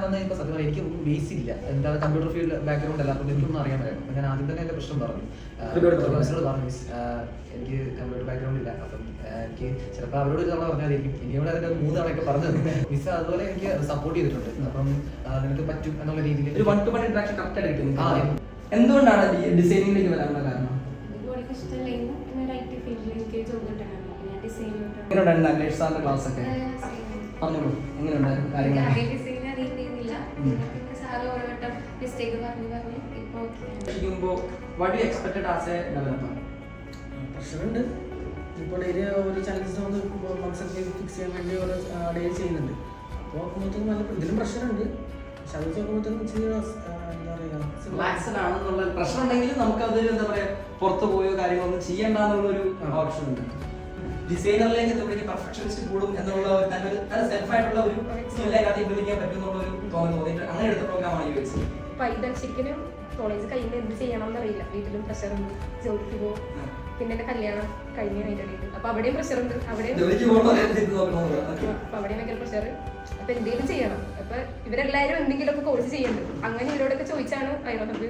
വന്ന ഇപ്പോൾ സത്യം പറഞ്ഞാൽ എനിക്ക് ഒന്നും ബേസ് ഇല്ല. എന്താണ് കമ്പ്യൂട്ടർ ഫീൽഡ് ബാക്ക്ഗ്രൗണ്ട് അല്ല, അപ്പോൾ എനിക്കൊന്നും അറിയാൻ പറ്റും. അപ്പോൾ ഞാൻ ആദ്യം തന്നെ എൻ്റെ പ്രശ്നം പറഞ്ഞു, പ്രൊഫസറോട് പറഞ്ഞു, മിസ് എനിക്ക് കമ്പ്യൂട്ടർ ബാക്ക്ഗ്രൗണ്ട് ഇല്ല, അപ്പം എനിക്ക് ചിലപ്പോൾ അവരോട് ഒരു തവണ പറഞ്ഞായിരിക്കും, എനിയോട് അതിൻ്റെ 3 തവണയൊക്കെ പറഞ്ഞത്. മിസ് അതുപോലെ എനിക്ക് സപ്പോർട്ട് ചെയ്തിട്ടുണ്ട്. അപ്പം നിനക്ക് പറ്റും എന്നുള്ള രീതിയിൽ ഒരു 1-to-1 ഇന്ററാക്ഷൻ കറക്റ്റ് ആയിട്ട്. എന്തുകൊണ്ടാണ് ഡിസൈനിങ്ങിലേക്ക് വരാനുള്ള കാരണം? എങ്ങനെയുണ്ടായിരുന്നു സാറിന്റെ ക്ലാസ് ഒക്കെ? പറഞ്ഞോളൂ, എങ്ങനെയുണ്ടായിരുന്നു കാര്യങ്ങൾ? What do you expected as a developer? പ്രഷറുണ്ട്. ഇപ്പോൾ ഡെയിലി ഒരു ചലഞ്ചസ് നമ്മൾ ബഗ്സൊക്കെ ഫിക്സ് ചെയ്യാൻ വേണ്ടി ഓരോ ഡെയിലി ചെയ്യുന്നുണ്ട്. അപ്പോൾ നോക്കുമ്പോഴത്തേക്കും നല്ല ഇതിലും പ്രഷറുണ്ട്. പക്ഷെ അത് നോക്കുമ്പോഴത്തേക്കും ചെറിയ എന്താ പറയുക, പ്രശ്നം ഉണ്ടെങ്കിലും നമുക്ക് അത് എന്താ പറയാ പുറത്തു പോയോ കാര്യങ്ങളൊന്നും ചെയ്യണ്ടെന്നുള്ളൊരു ഓപ്ഷൻ ഉണ്ട്. ഡിസൈനറിലേക്ക് എത്തുമ്പോഴേക്ക് പെർഫെക്ഷനിസ്റ്റ് കൂടും എന്നുള്ള സെൽഫായിട്ടുള്ള ഒരു സ്കില്ലിനകത്ത് ഇംപ്ലിമെന്റ് ചെയ്യാൻ പറ്റും എന്നുള്ള ഒരു തോന്നിയിട്ട് അങ്ങനെ എടുത്ത പ്രോഗ്രാമാണ് ഈ വെച്ചത്. ശരിക്കും കോളേജ് കഴിഞ്ഞ് എന്ത് ചെയ്യണം എന്നറിയില്ല. വീട്ടിലും പ്രഷറുണ്ട്, ജോലിക്ക് പോകും, പിന്നെ എന്റെ കല്യാണം കഴിഞ്ഞ അതിൻ്റെ ഇടയിൽ. അപ്പൊ അവിടെയും പ്രഷറുണ്ട്, അവിടെയും ഭയങ്കര പ്രഷർ. അപ്പൊ എന്തെങ്കിലും ചെയ്യണം. അപ്പൊ ഇവരെല്ലാവരും എന്തെങ്കിലുമൊക്കെ കോഴ്സ് ചെയ്യുന്നുണ്ട്. അങ്ങനെ ഇവരോടൊക്കെ ചോദിച്ചാണ് ഐറോ ഹബ്